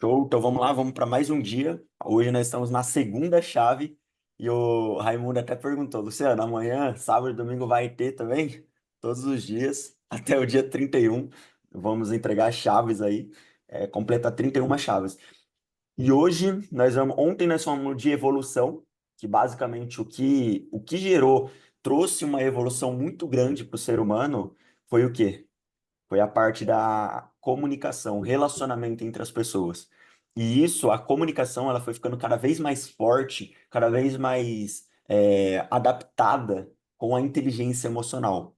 Show, então vamos lá, vamos para mais um dia. Hoje nós estamos na segunda chave e o Raimundo até perguntou, Luciano, amanhã, sábado e domingo vai ter também? Todos os dias, até o dia 31, vamos entregar chaves aí, completa 31 chaves. E hoje ontem nós fomos no de evolução, que basicamente o que gerou, trouxe uma evolução muito grande para o ser humano, foi o quê? Foi a parte da comunicação, relacionamento entre as pessoas. E isso, a comunicação, ela foi ficando cada vez mais forte, cada vez mais adaptada com a inteligência emocional.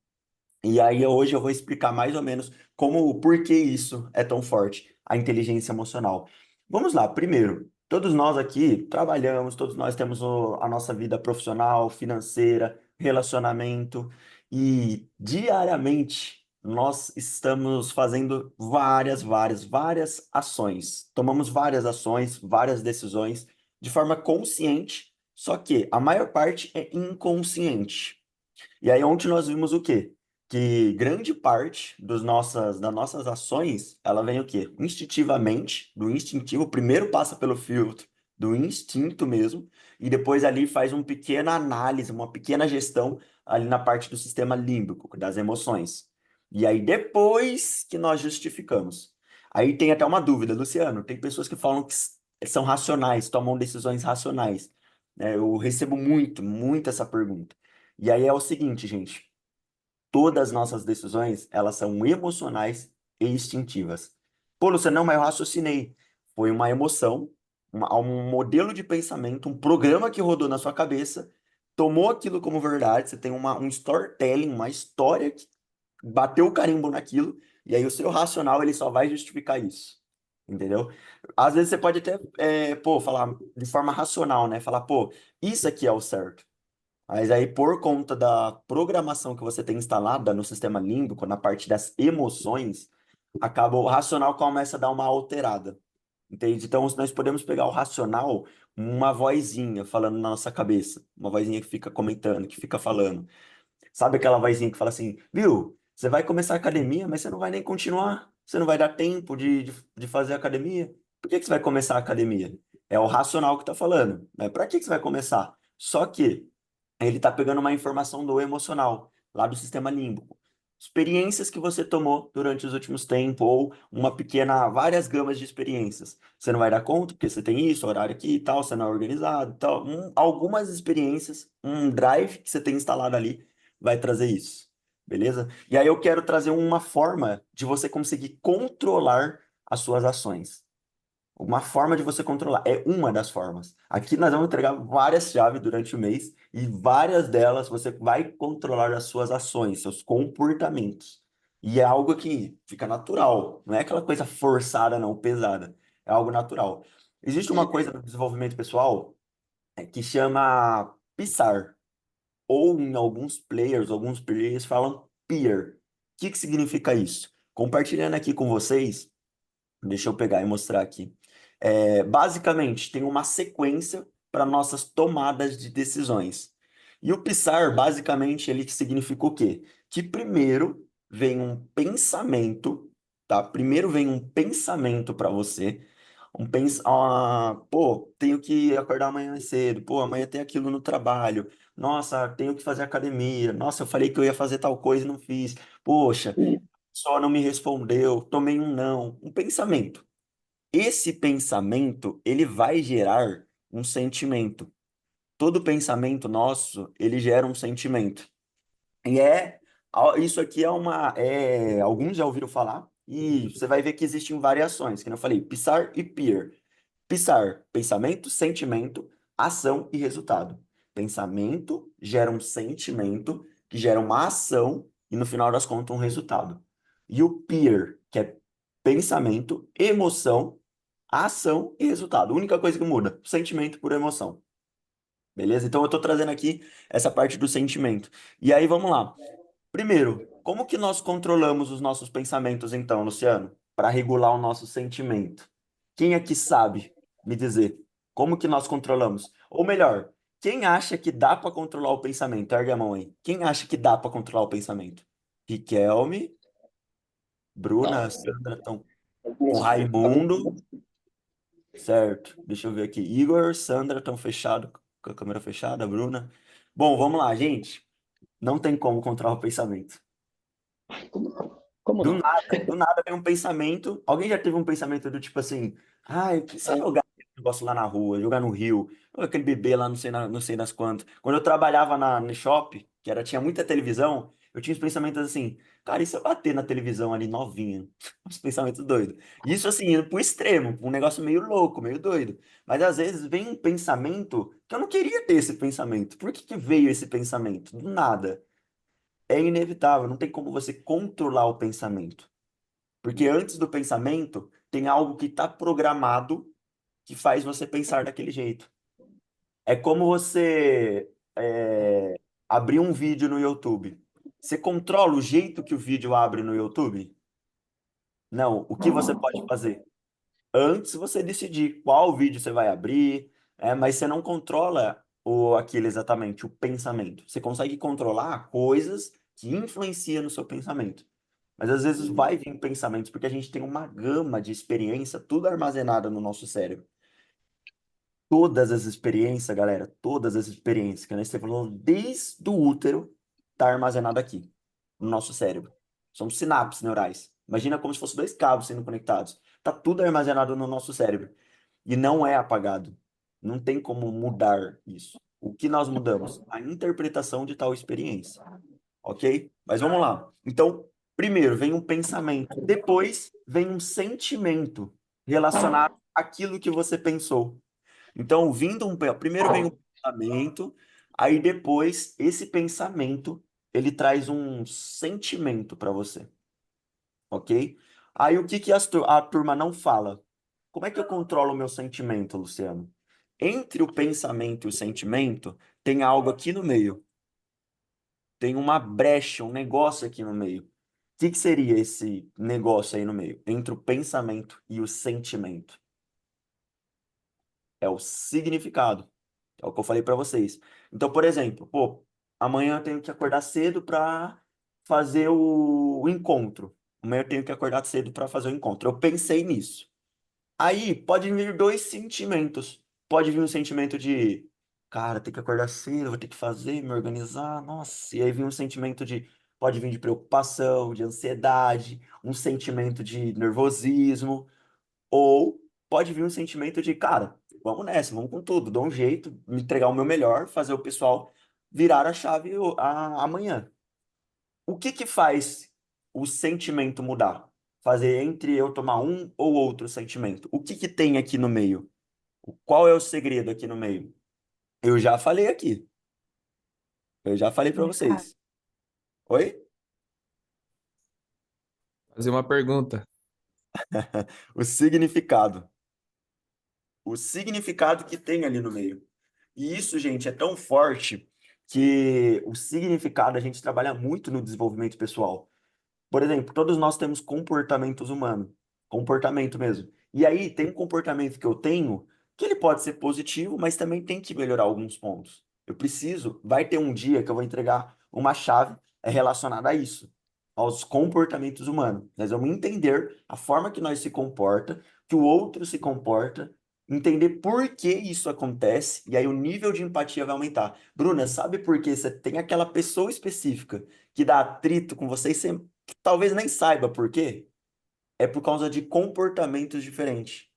E aí hoje eu vou explicar mais ou menos por que isso é tão forte, a inteligência emocional. Vamos lá, primeiro, todos nós aqui trabalhamos, todos nós temos a nossa vida profissional, financeira, relacionamento, e diariamente nós estamos fazendo várias ações. Tomamos várias ações, várias decisões de forma consciente, só que a maior parte é inconsciente. E aí ontem nós vimos o quê? Que grande parte das nossas ações, ela vem o quê? Instintivamente, do instintivo, primeiro passa pelo filtro do instinto mesmo, e depois ali faz uma pequena análise, uma pequena gestão ali na parte do sistema límbico, das emoções. E aí depois que nós justificamos. Aí tem até uma dúvida, Luciano, tem pessoas que falam que são racionais, tomam decisões racionais. Eu recebo muito essa pergunta. E aí é o seguinte, gente, todas as nossas decisões, elas são emocionais e instintivas. Pô, Luciano, não, mas eu raciocinei. Foi uma emoção, um modelo de pensamento, um programa que rodou na sua cabeça, tomou aquilo como verdade, você tem um storytelling, uma história que bateu o carimbo naquilo, e aí o seu racional, ele só vai justificar isso. Entendeu? Às vezes você pode até, falar de forma racional, né? Falar, pô, isso aqui é o certo. Mas aí, por conta da programação que você tem instalada no sistema límbico, na parte das emoções, acaba o racional começa a dar uma alterada. Entende? Então, nós podemos pegar o racional, uma vozinha falando na nossa cabeça, uma vozinha que fica comentando, que fica falando. Sabe aquela vozinha que fala assim, viu? Você vai começar a academia, mas você não vai nem continuar. Você não vai dar tempo de fazer a academia. Por que que você vai começar a academia? É o racional que está falando, né? Para que que você vai começar? Só que ele está pegando uma informação do emocional, lá do sistema límbico. Experiências que você tomou durante os últimos tempos, ou várias gamas de experiências. Você não vai dar conta, porque você tem isso, horário aqui e tal, você não é organizado e tal. Algumas experiências, um drive que você tem instalado ali, vai trazer isso. Beleza? E aí eu quero trazer uma forma de você conseguir controlar as suas ações. Uma forma de você controlar. É uma das formas. Aqui nós vamos entregar várias chaves durante o mês e várias delas você vai controlar as suas ações, seus comportamentos. E é algo que fica natural. Não é aquela coisa forçada, não, pesada. É algo natural. Existe uma coisa no desenvolvimento pessoal que chama PSAR. Ou em alguns players falam peer. O que que significa isso? Compartilhando aqui com vocês. Deixa eu pegar e mostrar aqui. Basicamente, tem uma sequência para nossas tomadas de decisões. E o PSAR, basicamente, ele significa o quê? Que primeiro vem um pensamento, tá? Primeiro vem um pensamento para você. Pô, tenho que acordar amanhã cedo. Pô, amanhã tem aquilo no trabalho. Nossa, tenho que fazer academia. Nossa, eu falei que eu ia fazer tal coisa e não fiz. Poxa, só não me respondeu, tomei um não. Um pensamento. Esse pensamento, ele vai gerar um sentimento. Todo pensamento nosso, ele gera um sentimento. E isso aqui alguns já ouviram falar, e você vai ver que existem variações, que nem eu falei, PSAR e PEER. PSAR, pensamento, sentimento, ação e resultado. Pensamento gera um sentimento, que gera uma ação, e no final das contas, um resultado. E o PEER, que é pensamento, emoção, ação e resultado. A única coisa que muda, sentimento por emoção. Beleza? Então eu estou trazendo aqui essa parte do sentimento. E aí vamos lá. Primeiro, como que nós controlamos os nossos pensamentos, então, Luciano, para regular o nosso sentimento? Quem aqui sabe me dizer como que nós controlamos? Ou melhor, quem acha que dá para controlar o pensamento? Ergue a mão aí. Quem acha que dá para controlar o pensamento? Riquelme, Bruna, Não, Sandra estão com não. Raimundo. Certo. Deixa eu ver aqui. Igor, Sandra estão fechados, com a câmera fechada, Bruna. Bom, vamos lá, gente. Não tem como controlar o pensamento. Como não? Como não? Do nada vem um pensamento. Alguém já teve um pensamento do tipo assim, ai, que se eu jogar aquele negócio lá na rua, jogar no rio, ou aquele bebê lá, não sei das quantas. Quando eu trabalhava no shopping, que era, tinha muita televisão, eu tinha os pensamentos assim, cara, e se eu bater na televisão ali novinha? Os pensamentos doidos. Isso assim, indo pro extremo, um negócio meio louco, meio doido. Mas às vezes vem um pensamento que eu não queria ter esse pensamento. Por que que veio esse pensamento? Do nada. É inevitável, não tem como você controlar o pensamento. Porque antes do pensamento, tem algo que está programado que faz você pensar daquele jeito. É como você abrir um vídeo no YouTube. Você controla o jeito que o vídeo abre no YouTube? Não. O que você pode fazer? Antes você decidir qual vídeo você vai abrir, mas você não controla aquilo exatamente, o pensamento. Você consegue controlar coisas que influenciam no seu pensamento. Mas às vezes vai vir pensamentos, porque a gente tem uma gama de experiência, tudo armazenada no nosso cérebro. Todas as experiências, galera, todas as experiências que nós estamos falando desde o útero, tá armazenado aqui, no nosso cérebro. São sinapses neurais. Imagina como se fossem dois cabos sendo conectados. Tá tudo armazenado no nosso cérebro. E não é apagado. Não tem como mudar isso. O que nós mudamos? A interpretação de tal experiência. Ok? Mas vamos lá. Então, primeiro vem um pensamento, depois vem um sentimento relacionado àquilo que você pensou. Então, primeiro vem o pensamento, aí depois esse pensamento ele traz um sentimento para você, ok? Aí o que que a turma não fala? Como é que eu controlo o meu sentimento, Luciano? Entre o pensamento e o sentimento, tem algo aqui no meio. Tem uma brecha, um negócio aqui no meio. O que que seria esse negócio aí no meio? Entre o pensamento e o sentimento. É o significado. É o que eu falei para vocês. Então, por exemplo, pô, amanhã eu tenho que acordar cedo para fazer o encontro. Amanhã eu tenho que acordar cedo para fazer o encontro. Eu pensei nisso. Aí pode vir dois sentimentos. Pode vir um sentimento de, cara, tem que acordar cedo, vou ter que fazer, me organizar, nossa. E aí vem um sentimento de, pode vir de preocupação, de ansiedade, um sentimento de nervosismo, ou pode vir um sentimento de, cara, vamos nessa, vamos com tudo, dou um jeito, me entregar o meu melhor, fazer o pessoal virar a chave amanhã. O que que faz o sentimento mudar? Fazer entre eu tomar um ou outro sentimento. O que que tem aqui no meio? Qual é o segredo aqui no meio? Eu já falei aqui. Eu já falei para vocês. Oi? Fazer uma pergunta. O significado. O significado que tem ali no meio. E isso, gente, é tão forte que o significado a gente trabalha muito no desenvolvimento pessoal. Por exemplo, todos nós temos comportamentos humanos, comportamento mesmo. E aí tem um comportamento que eu tenho que ele pode ser positivo, mas também tem que melhorar alguns pontos. Eu preciso, vai ter um dia que eu vou entregar uma chave relacionada a isso, aos comportamentos humanos. Nós vamos entender a forma que nós se comporta, que o outro se comporta, entender por que isso acontece, e aí o nível de empatia vai aumentar. Bruna, sabe por que você tem aquela pessoa específica que dá atrito com você e você talvez nem saiba por quê? É por causa de comportamentos diferentes.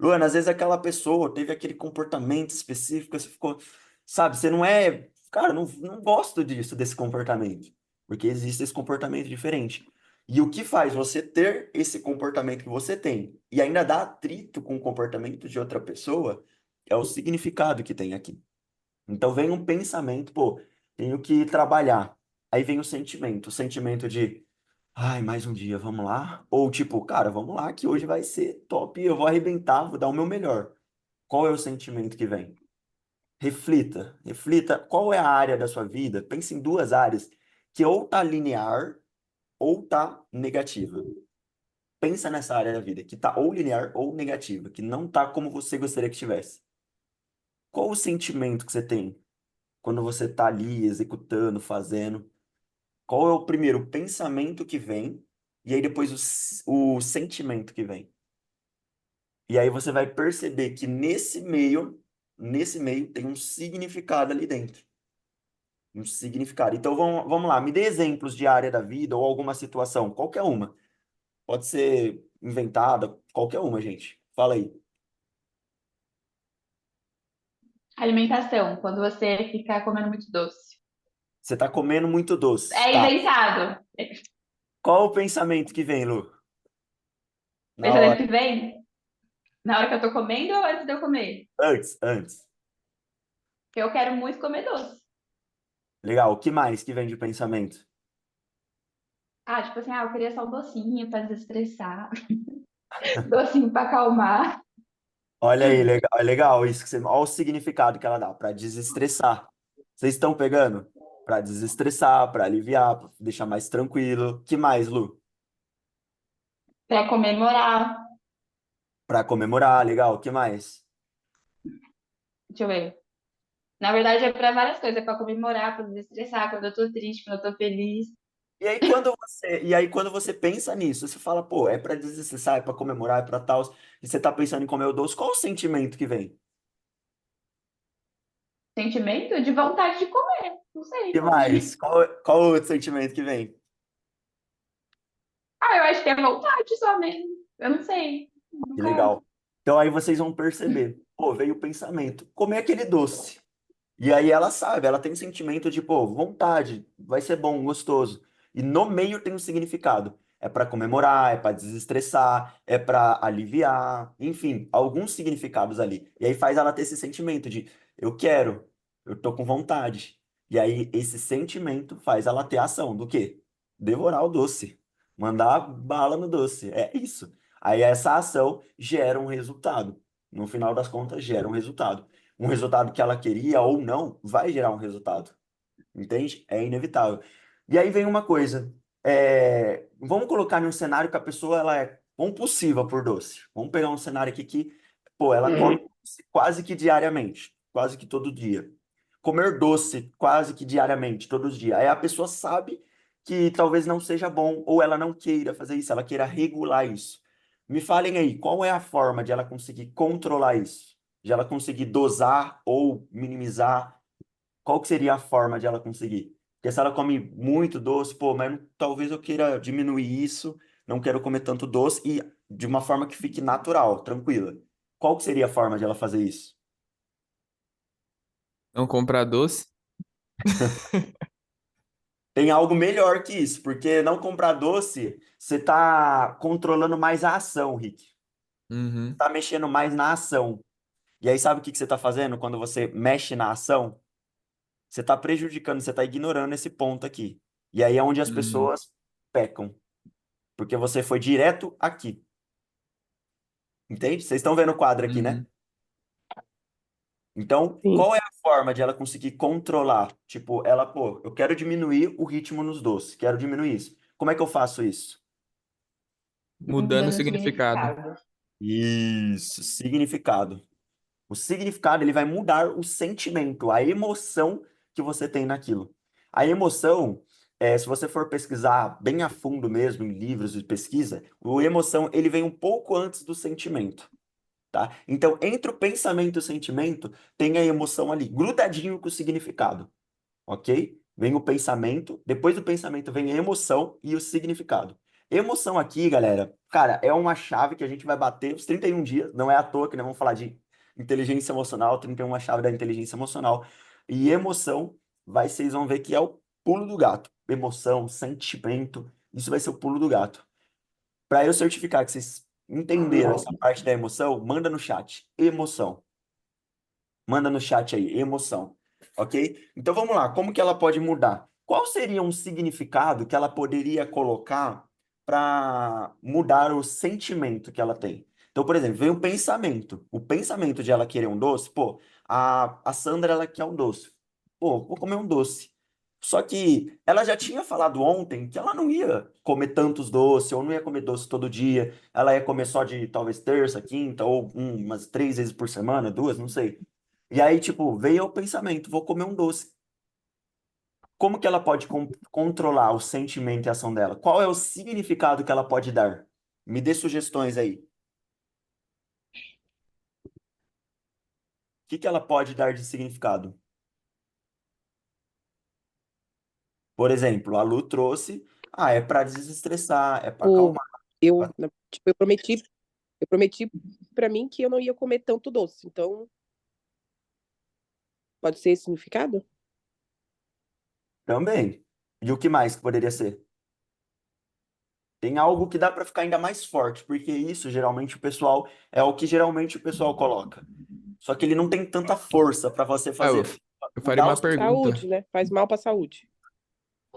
Luana, às vezes aquela pessoa teve aquele comportamento específico, você ficou, sabe, você não é, cara, não gosto disso, desse comportamento, porque existe esse comportamento diferente. E o que faz você ter esse comportamento que você tem e ainda dar atrito com o comportamento de outra pessoa é o significado que tem aqui. Então vem um pensamento, pô, tenho que trabalhar. Aí vem o sentimento de ai, mais um dia, vamos lá? Ou tipo, cara, vamos lá, que hoje vai ser top, eu vou arrebentar, vou dar o meu melhor. Qual é o sentimento que vem? Reflita qual é a área da sua vida, pense em duas áreas que ou tá linear ou tá negativa. Pensa nessa área da vida que tá ou linear ou negativa, que não tá como você gostaria que tivesse. Qual o sentimento que você tem quando você tá ali executando, fazendo? Qual é o primeiro pensamento que vem e aí depois o sentimento que vem? E aí você vai perceber que nesse meio tem um significado ali dentro. Um significado. Então vamos lá, me dê exemplos de área da vida ou alguma situação, qualquer uma. Pode ser inventada, qualquer uma, gente. Fala aí. Alimentação, quando você fica comendo muito doce. Você está comendo muito doce. É Tá. inventado. Qual o pensamento que vem, Lu? Na Pensamento hora. que vem, na hora que eu tô comendo ou antes de eu comer? Antes. Porque eu quero muito comer doce. Legal. O que mais que vem de pensamento? Ah, tipo assim, eu queria só um docinho pra desestressar, docinho pra acalmar. Olha aí, legal, é legal isso que você. Olha o significado que ela dá para desestressar. Vocês estão pegando? Para desestressar, para aliviar, para deixar mais tranquilo. Que mais, Lu? Pra comemorar. Para comemorar, legal. Que mais? Deixa eu ver. Na verdade, é pra várias coisas. É pra comemorar, pra desestressar, quando eu tô triste, quando eu tô feliz. E aí quando você pensa nisso, você fala, pô, é para desestressar, é para comemorar, é para tal, e você tá pensando em comer o doce, qual o sentimento que vem? Sentimento de vontade de comer. Não Que sei. mais? Qual o outro sentimento que vem? Ah, eu acho que é vontade só mesmo. Eu não sei. Que Nunca. legal. Então aí vocês vão perceber, pô, veio o pensamento, comer aquele doce. E aí ela sabe, ela tem um sentimento de, pô, vontade, vai ser bom, gostoso. E no meio tem um significado. É para comemorar, é para desestressar, é para aliviar, enfim, alguns significados ali. E aí faz ela ter esse sentimento de eu quero, eu tô com vontade. E aí esse sentimento faz ela ter a ação do quê? Devorar o doce, mandar bala no doce. É isso. Aí essa ação gera um resultado. No final das contas, gera um resultado que ela queria ou não, vai gerar um resultado. Entende? É inevitável. E aí vem uma coisa. Vamos colocar em um cenário que a pessoa ela é compulsiva por doce. Vamos pegar um cenário aqui que, pô, ela come doce quase que diariamente, quase que todo dia. Comer doce quase que diariamente, todos os dias. Aí a pessoa sabe que talvez não seja bom, ou ela não queira fazer isso, ela queira regular isso. Me falem aí, qual é a forma de ela conseguir controlar isso? De ela conseguir dosar ou minimizar? Qual que seria a forma de ela conseguir? Porque se ela come muito doce, pô, mas talvez eu queira diminuir isso, não quero comer tanto doce e de uma forma que fique natural, tranquila. Qual que seria a forma de ela fazer isso? Não comprar doce? Tem algo melhor que isso, porque não comprar doce, você está controlando mais a ação, Rick. Uhum, Está mexendo mais na ação. E aí, sabe o que que você está fazendo quando você mexe na ação? Você está prejudicando, você está ignorando esse ponto aqui. E aí é onde as uhum, pessoas pecam, porque você foi direto aqui. Entende? Vocês estão vendo o quadro aqui, né? uhum. Então, Sim. qual é a forma de ela conseguir controlar? Tipo, ela, pô, eu quero diminuir o ritmo nos doces, quero diminuir isso. Como é que eu faço isso? Mudando o Mudando o significado. significado. Isso, significado. O significado, ele vai mudar o sentimento, a emoção que você tem naquilo. A emoção, se você for pesquisar bem a fundo mesmo em livros de pesquisa, o emoção, ele vem um pouco antes do sentimento, tá? Então, entre o pensamento e o sentimento, tem a emoção ali, grudadinho com o significado, ok? Vem o pensamento, depois do pensamento vem a emoção e o significado. Emoção aqui, galera, cara, é uma chave que a gente vai bater os 31 dias, não é à toa que nós vamos falar de inteligência emocional, 31 chave da inteligência emocional. E emoção, vocês vão ver que é o pulo do gato. Emoção, sentimento, isso vai ser o pulo do gato. Para eu certificar que vocês entenderam essa parte da emoção, manda no chat. Emoção. Manda no chat aí, emoção. Ok? Então vamos lá, como que ela pode mudar? Qual seria um significado que ela poderia colocar para mudar o sentimento que ela tem? Então, por exemplo, vem um pensamento. O pensamento de ela querer um doce, pô, a Sandra ela quer um doce. Pô, vou comer um doce. Só que ela já tinha falado ontem que ela não ia comer tantos doces, ou não ia comer doce todo dia. Ela ia comer só de talvez terça, quinta, ou umas 3 vezes por semana, duas, não sei. E aí, tipo, veio o pensamento, vou comer um doce. Como que ela pode controlar o sentimento e a ação dela? Qual é o significado que ela pode dar? Me dê sugestões aí. que ela pode dar de significado? Por exemplo, a Lu trouxe, é para desestressar, é para O, acalmar. tipo, eu prometi pra mim que eu não ia comer tanto doce. Então, pode ser esse significado? Também. E o que mais que poderia ser? Tem algo que dá para ficar ainda mais forte, porque isso geralmente o pessoal é o que geralmente o pessoal coloca. Só que ele não tem tanta força para você Ah, fazer eu faria mudar o uma seu pergunta. Saúde, né? Faz mal pra saúde.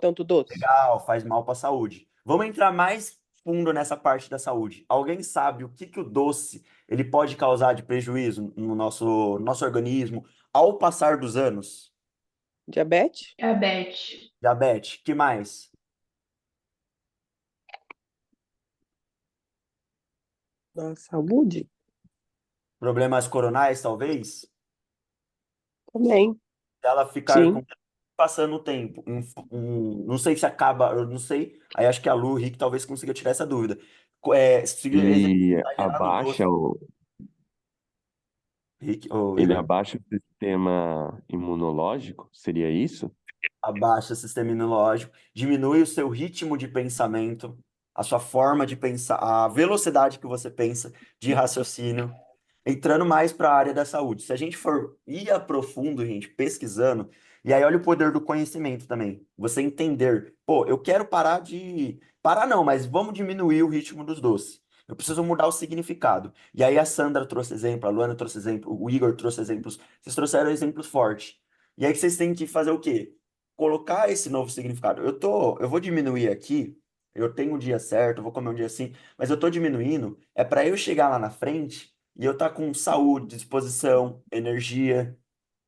Tanto doce. legal, faz mal para a saúde. Vamos entrar mais fundo nessa parte da saúde. Alguém sabe o que o doce ele pode causar de prejuízo no nosso organismo ao passar dos anos? Diabetes? Diabetes. Diabetes, que mais? Da saúde? Problemas coronais, talvez? Também. Se ela ficar Sim. com passando o tempo, não sei se acaba, eu não sei. Aí acho que a Lu, o Rick talvez consiga tirar essa dúvida. Se Ele exagerado abaixa doce, o, Rick, ou ele Igor, abaixa o sistema imunológico? Seria isso? abaixa o sistema imunológico, diminui o seu ritmo de pensamento, a sua forma de pensar, a velocidade que você pensa, de raciocínio, entrando mais para a área da saúde. Se a gente for ir a profundo, gente, pesquisando, e aí olha o poder do conhecimento também. Você entender, pô, eu quero parar de. Parar não, mas vamos diminuir o ritmo dos doces. Eu preciso mudar o significado. E aí a Sandra trouxe exemplo, a Luana trouxe exemplo, o Igor trouxe exemplos. Vocês trouxeram exemplos fortes. E aí que vocês têm que fazer o quê? Colocar esse novo significado. Eu vou diminuir aqui, eu tenho um dia certo, eu vou comer um dia assim, mas eu tô diminuindo, é para eu chegar lá na frente e eu estar com saúde, disposição, energia,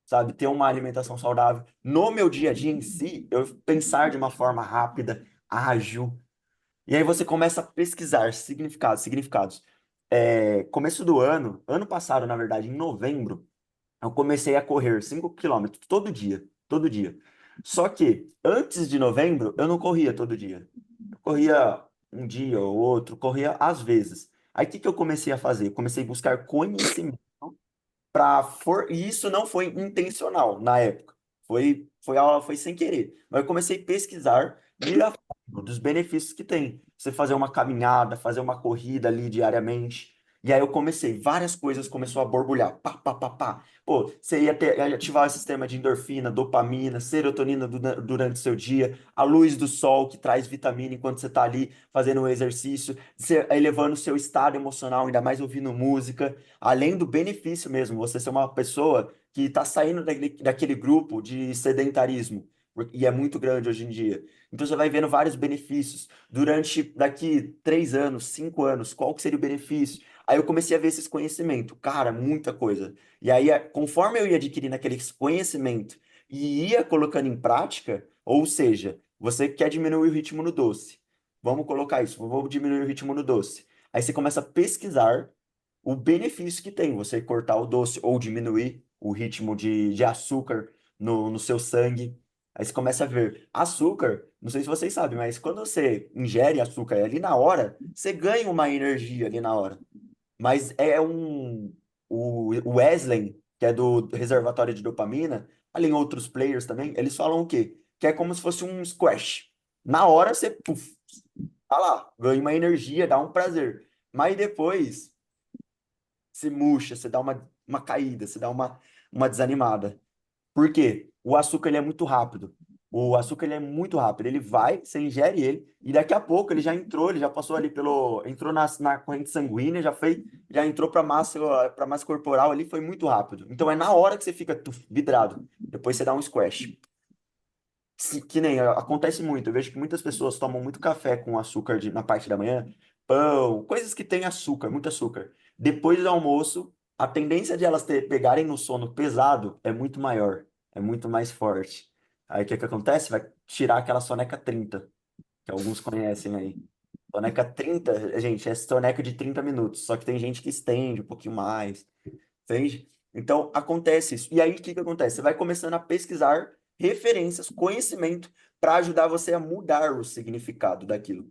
sabe? Ter uma alimentação saudável. No meu dia a dia em si, eu pensar de uma forma rápida, ágil. E aí você começa a pesquisar significados, significados. Começo do ano passado, na verdade, em novembro, eu comecei a correr 5 quilômetros todo dia, todo dia. Só que antes de novembro, eu não corria todo dia. Eu corria um dia ou outro, corria às vezes. Aí o que que eu comecei a fazer? Comecei a buscar conhecimento e isso não foi intencional na época. Foi sem querer. Mas eu comecei a pesquisar e ir a fundo dos benefícios que tem. Você fazer uma caminhada, fazer uma corrida ali diariamente. E aí eu comecei, várias coisas começou a borbulhar. Pá, pá, pá, pá. Pô, você ia ativar o sistema de endorfina, dopamina, serotonina durante o seu dia, a luz do sol que traz vitamina enquanto você está ali fazendo o exercício, você elevando o seu estado emocional, ainda mais ouvindo música. Além do benefício mesmo, você ser uma pessoa que está saindo daquele grupo de sedentarismo, e é muito grande hoje em dia. Então você vai vendo vários benefícios. Daqui 3 anos, 5 anos, qual que seria o benefício? Aí eu comecei a ver esses conhecimentos. Cara, muita coisa. E aí, conforme eu ia adquirindo aquele conhecimento e ia colocando em prática, ou seja, você quer diminuir o ritmo no doce. Vamos colocar isso, vou diminuir o ritmo no doce. Aí você começa a pesquisar o benefício que tem você cortar o doce ou diminuir o ritmo de açúcar no seu sangue. Aí você começa a ver açúcar, não sei se vocês sabem, mas quando você ingere açúcar ali na hora, você ganha uma energia ali na hora. Mas o Wesley, que é do reservatório de dopamina, ali em outros players também, eles falam o quê? Que é como se fosse um squash. Na hora você, puf, tá lá, ganha uma energia, dá um prazer. Mas depois se murcha, você dá uma caída, você dá uma desanimada. Por quê? O açúcar ele é muito rápido. O açúcar ele é muito rápido. Ele vai, você ingere ele, e daqui a pouco ele já passou ali entrou na corrente sanguínea, já entrou para massa corporal ali, foi muito rápido. Então é na hora que você fica vidrado. Depois você dá um squash. Que nem acontece muito. Eu vejo que muitas pessoas tomam muito café com açúcar na parte da manhã, pão, coisas que têm açúcar, muito açúcar. Depois do almoço, a tendência de elas pegarem no sono pesado é muito maior, é muito mais forte. Aí o que que acontece? Vai tirar aquela soneca 30 que alguns conhecem aí. Soneca 30 gente, é soneca de 30 minutos, só que tem gente que estende um pouquinho mais. Entende? Então, acontece isso. E aí, o que que acontece? Você vai começando a pesquisar referências, conhecimento, para ajudar você a mudar o significado daquilo.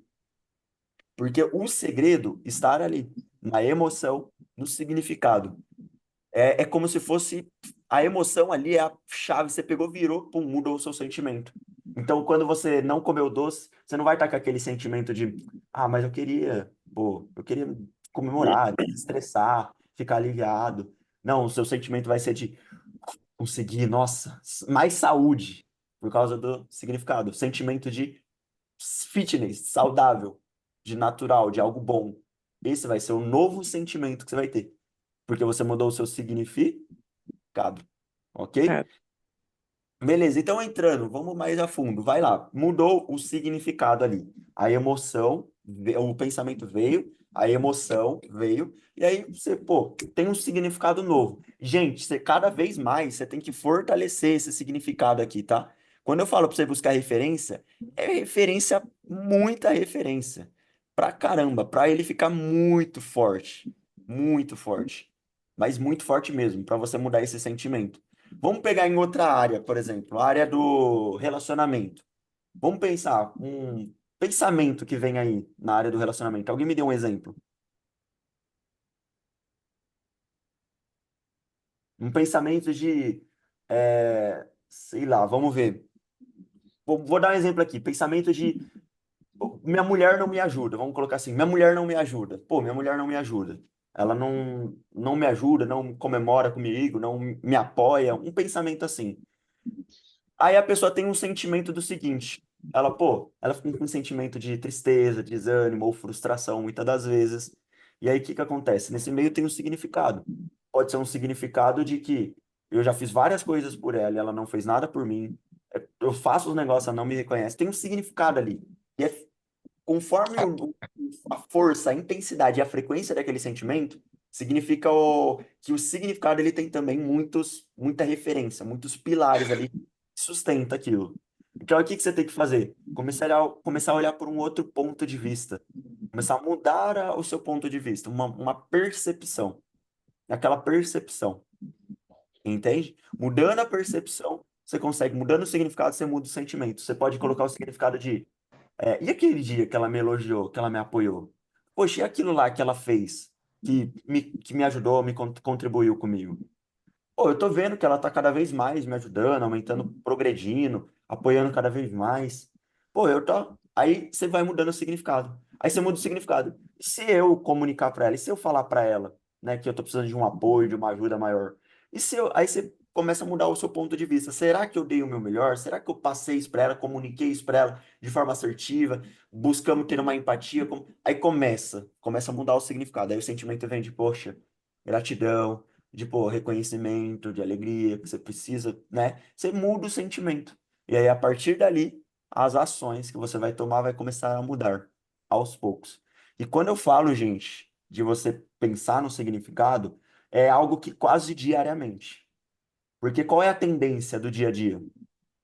Porque o segredo está ali, na emoção, no significado. É como se fosse a emoção ali, é a chave, você pegou, virou, pum, mudou o seu sentimento. Então, quando você não comeu doce, você não vai estar com aquele sentimento de, ah, mas eu queria, pô, eu queria comemorar, estressar, ficar aliviado. Não, o seu sentimento vai ser de conseguir, nossa, mais saúde por causa do significado. Sentimento de fitness, saudável, de natural, de algo bom. Esse vai ser o novo sentimento que você vai ter, porque você mudou o seu significado, ok? Tá. Beleza, então entrando, vamos mais a fundo. Vai lá, mudou o significado ali. A emoção, o pensamento veio, a emoção veio, e aí você, pô, tem um significado novo. Gente, você, cada vez mais você tem que fortalecer esse significado aqui, tá? Quando eu falo para você buscar referência, é referência, muita referência. Pra caramba, pra ele ficar muito forte, mas muito forte mesmo, pra você mudar esse sentimento. Vamos pegar em outra área, por exemplo, a área do relacionamento. Vamos pensar um pensamento que vem aí na área do relacionamento. Alguém me dê um exemplo. Um pensamento de, sei lá, vamos ver. Vou dar um exemplo aqui. Pensamento de, pô, minha mulher não me ajuda. Vamos colocar assim, minha mulher não me ajuda. Pô, minha mulher não me ajuda. Ela não me ajuda, não comemora comigo, não me apoia. Um pensamento assim. Aí a pessoa tem um sentimento do seguinte, ela fica com um sentimento de tristeza, desânimo ou frustração muitas das vezes. E aí o que que acontece? Nesse meio tem um significado. Pode ser um significado de que eu já fiz várias coisas por ela e ela não fez nada por mim. Eu faço os negócios, ela não me reconhece. Tem um significado ali. E conforme a força, a intensidade e a frequência daquele sentimento, significa que o significado ele tem também muita referência, muitos pilares ali que sustenta aquilo. Então, o que que você tem que fazer? Começar a olhar por um outro ponto de vista. Começar a mudar o seu ponto de vista, uma percepção. Aquela percepção, entende? Mudando a percepção, você consegue, mudando o significado, você muda o sentimento. Você pode colocar o significado de e aquele dia que ela me elogiou, que ela me apoiou? Poxa, e aquilo lá que ela fez, que me ajudou, contribuiu comigo? Pô, eu tô vendo que ela tá cada vez mais me ajudando, aumentando, progredindo, apoiando cada vez mais. Pô, eu tô. Aí você vai mudando o significado. Aí você muda o significado. E se eu comunicar pra ela? E se eu falar pra ela, né, que eu tô precisando de um apoio, de uma ajuda maior? E se eu. Aí você começa a mudar o seu ponto de vista. Será que eu dei o meu melhor? Será que eu passei isso pra ela, comuniquei isso pra ela de forma assertiva? Buscamos ter uma empatia? Aí começa a mudar o significado. Aí o sentimento vem de, poxa, gratidão de, pô, reconhecimento, de alegria, que você precisa, né? Você muda o sentimento. E aí, a partir dali, as ações que você vai tomar vai começar a mudar aos poucos. E quando eu falo, gente, de você pensar no significado, é algo que quase diariamente. Porque qual é a tendência do dia a dia?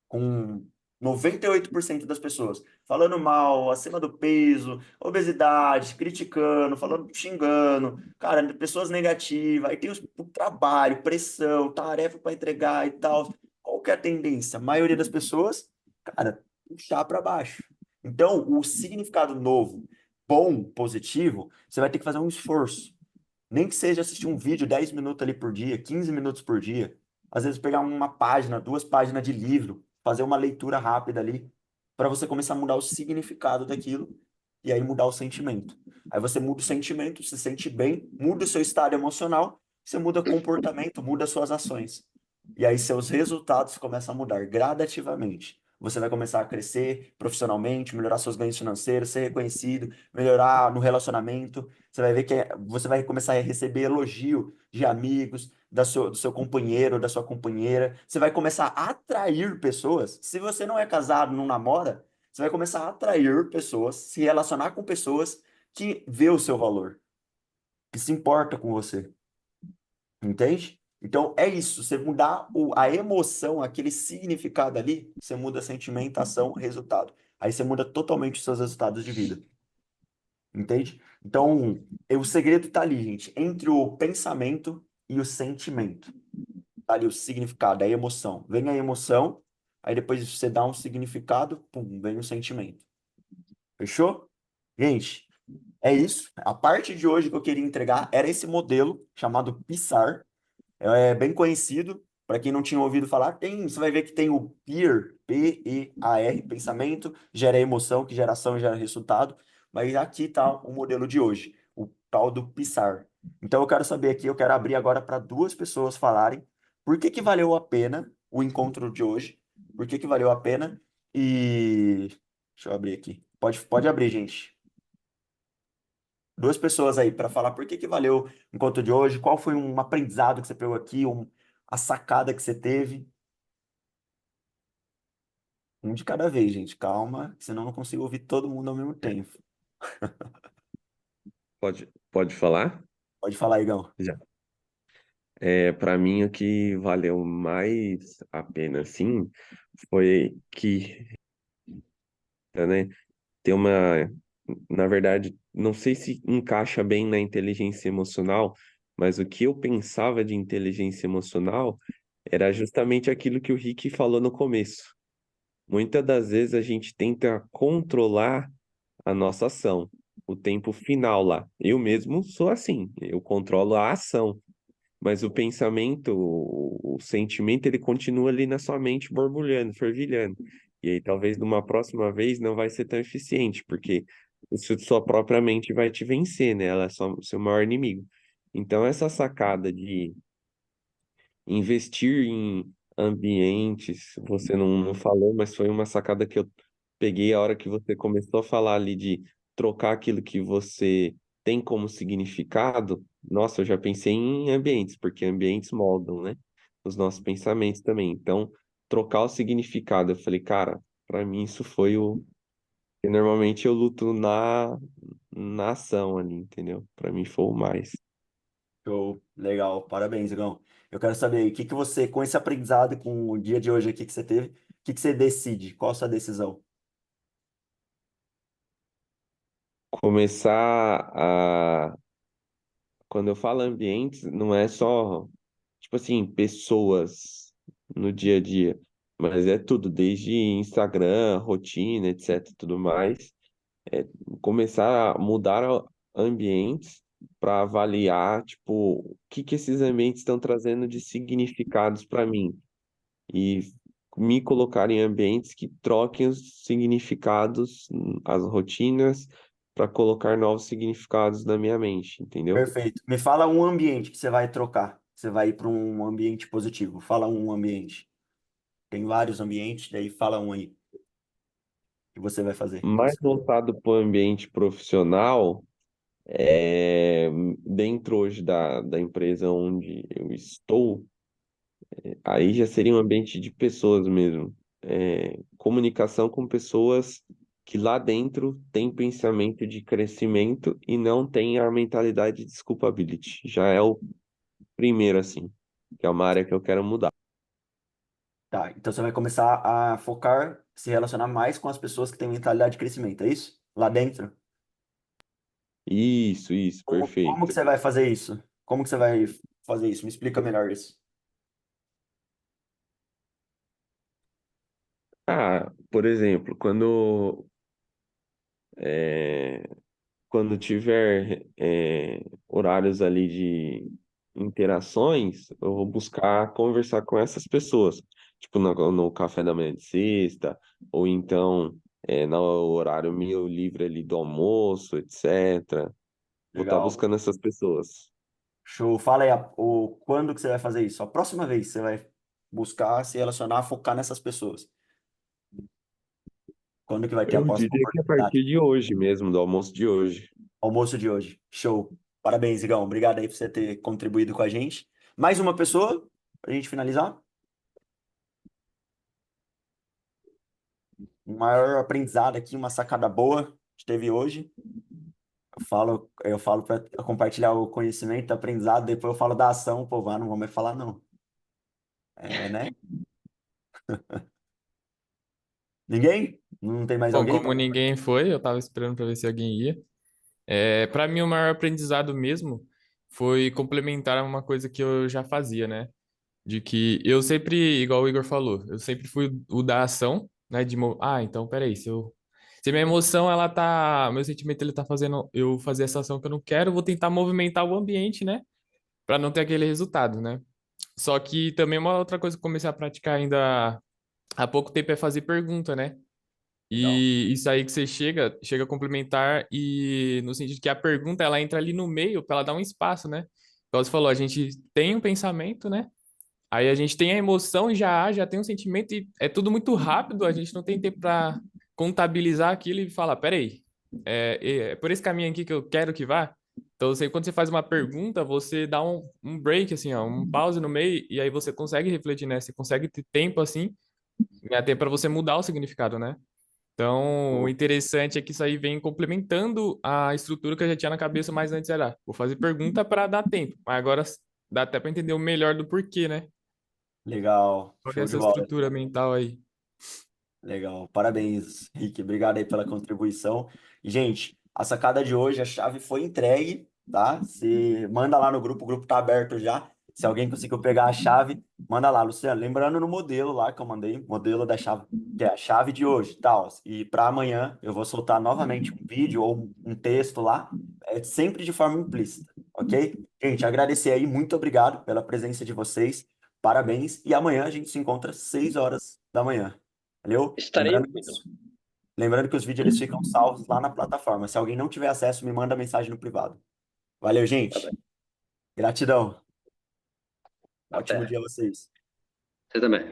Com 98% das pessoas falando mal, acima do peso, obesidade, criticando, falando, xingando, cara, pessoas negativas, aí tem o trabalho, pressão, tarefa para entregar e tal. Qual que é a tendência? A maioria das pessoas, cara, puxar para baixo. Então, o significado novo, bom, positivo, você vai ter que fazer um esforço. Nem que seja assistir um vídeo 10 minutos ali por dia, 15 minutos por dia. Às vezes pegar uma página, duas páginas de livro, fazer uma leitura rápida ali, para você começar a mudar o significado daquilo e aí mudar o sentimento. Aí você muda o sentimento, se sente bem, muda o seu estado emocional, você muda o comportamento, muda as suas ações. E aí seus resultados começam a mudar gradativamente. Você vai começar a crescer profissionalmente, melhorar seus ganhos financeiros, ser reconhecido, melhorar no relacionamento. Você vai ver que você vai começar a receber elogio de amigos, do seu companheiro, da sua companheira. Você vai começar a atrair pessoas. Se você não é casado, não namora, você vai começar a atrair pessoas, se relacionar com pessoas que vê o seu valor, que se importa com você. Entende? Então é isso. Você mudar a emoção, aquele significado ali, você muda sentimento, ação, resultado. Aí você muda totalmente os seus resultados de vida. Entende? Então, o segredo tá ali, gente, entre o pensamento e o sentimento. Tá ali o significado, a emoção. Vem a emoção, aí depois você dá um significado, pum, vem o sentimento. Fechou? Gente, é isso. A parte de hoje que eu queria entregar era esse modelo chamado PISAR. É bem conhecido. Para quem não tinha ouvido falar, você vai ver que tem o PEAR, P-E-A-R, pensamento, gera emoção, que geração gera resultado. Mas aqui está o modelo de hoje, o tal do PISAR. Então eu quero saber aqui, eu quero abrir agora para duas pessoas falarem por que que valeu a pena o encontro de hoje, por que que valeu a pena e deixa eu abrir aqui. Pode abrir, gente. Duas pessoas aí para falar por que que valeu o encontro de hoje, qual foi um aprendizado que você pegou aqui, a sacada que você teve. Um de cada vez, gente. Calma, senão eu não consigo ouvir todo mundo ao mesmo tempo. Pode falar? Pode falar, Igão. Já. Para mim, o que valeu mais a pena, assim, foi que, né, tem uma, na verdade, não sei se encaixa bem na inteligência emocional, mas o que eu pensava de inteligência emocional era justamente aquilo que o Rick falou no começo. Muitas das vezes a gente tenta controlar a nossa ação, o tempo final lá. Eu mesmo sou assim, eu controlo a ação, mas o pensamento, o sentimento, ele continua ali na sua mente borbulhando, fervilhando. E aí talvez numa próxima vez não vai ser tão eficiente, porque sua própria mente vai te vencer, né? Ela é só o seu maior inimigo. Então essa sacada de investir em ambientes, você não falou, mas foi uma sacada que eu peguei a hora que você começou a falar ali de trocar aquilo que você tem como significado. Nossa, eu já pensei em ambientes, porque ambientes moldam, né? Os nossos pensamentos também. Então, trocar o significado, eu falei, cara, para mim isso foi o que normalmente eu luto na ação ali, entendeu? Para mim foi o mais. Show. Legal. Parabéns, Igão. Eu quero saber aí, o que que você, com esse aprendizado, com o dia de hoje aqui que você teve, o que que você decide? Qual a sua decisão? Começar a quando eu falo ambientes, não é só, tipo assim, pessoas no dia a dia, mas é tudo, desde Instagram, rotina, etc, tudo mais. É começar a mudar ambientes para avaliar, tipo, o que que esses ambientes estão trazendo de significados para mim e me colocar em ambientes que troquem os significados, as rotinas, para colocar novos significados na minha mente, entendeu? Perfeito. Me fala um ambiente que você vai trocar. Você vai ir para um ambiente positivo. Fala um ambiente. Tem vários ambientes, daí fala um aí que você vai fazer. Mais voltado para o ambiente profissional, é, dentro hoje da empresa onde eu estou, aí já seria um ambiente de pessoas mesmo. Comunicação com pessoas que lá dentro têm pensamento de crescimento e não têm a mentalidade de desculpability. Já é o primeiro, assim, que é uma área que eu quero mudar. Tá, então você vai começar a focar, se relacionar mais com as pessoas que têm mentalidade de crescimento, é isso? Lá dentro. Isso, Como que perfeito. você vai fazer isso? Como que você vai fazer isso? Me explica melhor isso. Ah, por exemplo, é, quando tiver horários ali de interações, eu vou buscar conversar com essas pessoas, tipo no café da manhã de sexta, ou então no horário meu livre ali do almoço, etc. Vou estar Legal. buscando essas pessoas. Show. Fala aí quando que você vai fazer isso? A próxima vez você vai buscar se relacionar, focar nessas pessoas. Quando que vai ter a Eu próxima diria que a oportunidade? partir de hoje mesmo, do almoço de hoje. Almoço de hoje. Show. Parabéns, Igão. Obrigado aí por você ter contribuído com a gente. Mais uma pessoa para a gente finalizar? Um maior aprendizado aqui, uma sacada boa que a gente teve hoje. Eu falo para compartilhar o conhecimento, aprendizado, depois eu falo da ação, pô, não vou mais falar não. É, né? Ninguém? Não tem mais Bom, alguém? como ninguém foi, eu tava esperando para ver se alguém ia. Para mim, o maior aprendizado mesmo foi complementar uma coisa que eu já fazia, né? De que eu sempre, igual o Igor falou, eu sempre fui o da ação, né? Então, peraí, se minha emoção, meu sentimento, ele tá fazendo eu fazer essa ação que eu não quero, eu vou tentar movimentar o ambiente, né? Para não ter aquele resultado, né? Só que também uma outra coisa que eu comecei a praticar ainda há pouco tempo é fazer pergunta, né? Legal. E isso aí que você chega a complementar e no sentido que a pergunta ela entra ali no meio para ela dar um espaço, né? Então você falou, a gente tem um pensamento, né? Aí a gente tem a emoção, já tem um sentimento e é tudo muito rápido, a gente não tem tempo para contabilizar aquilo e falar, peraí, é por esse caminho aqui que eu quero que vá? Então, você, quando você faz uma pergunta, você dá um break, assim, ó, um pause no meio, e aí você consegue refletir, né? Você consegue ter tempo, assim, até para você mudar o significado, né? Então, o Show. interessante é que isso aí vem complementando a estrutura que eu já tinha na cabeça, mas antes era, vou fazer pergunta para dar tempo, mas agora dá até para entender o melhor do porquê, né? Legal. Qual que é Show de essa bola. estrutura mental aí? Legal. Parabéns, Rick. Obrigado aí pela contribuição. E, gente, a sacada de hoje, a chave foi entregue, tá? Se manda lá no grupo, o grupo tá aberto já. Se alguém conseguiu pegar a chave, manda lá, Luciano. Lembrando no modelo lá que eu mandei, modelo da chave, que é a chave de hoje, tal. E para amanhã eu vou soltar novamente um vídeo ou um texto lá, sempre de forma implícita, ok? Gente, agradecer aí, muito obrigado pela presença de vocês. Parabéns. E amanhã a gente se encontra às 6 horas da manhã. Valeu? Estarei ouvindo. Lembrando que os vídeos eles ficam salvos lá na plataforma. Se alguém não tiver acesso, me manda mensagem no privado. Valeu, Tá bem. gente. Gratidão. Ótimo Até. dia a vocês. Você também.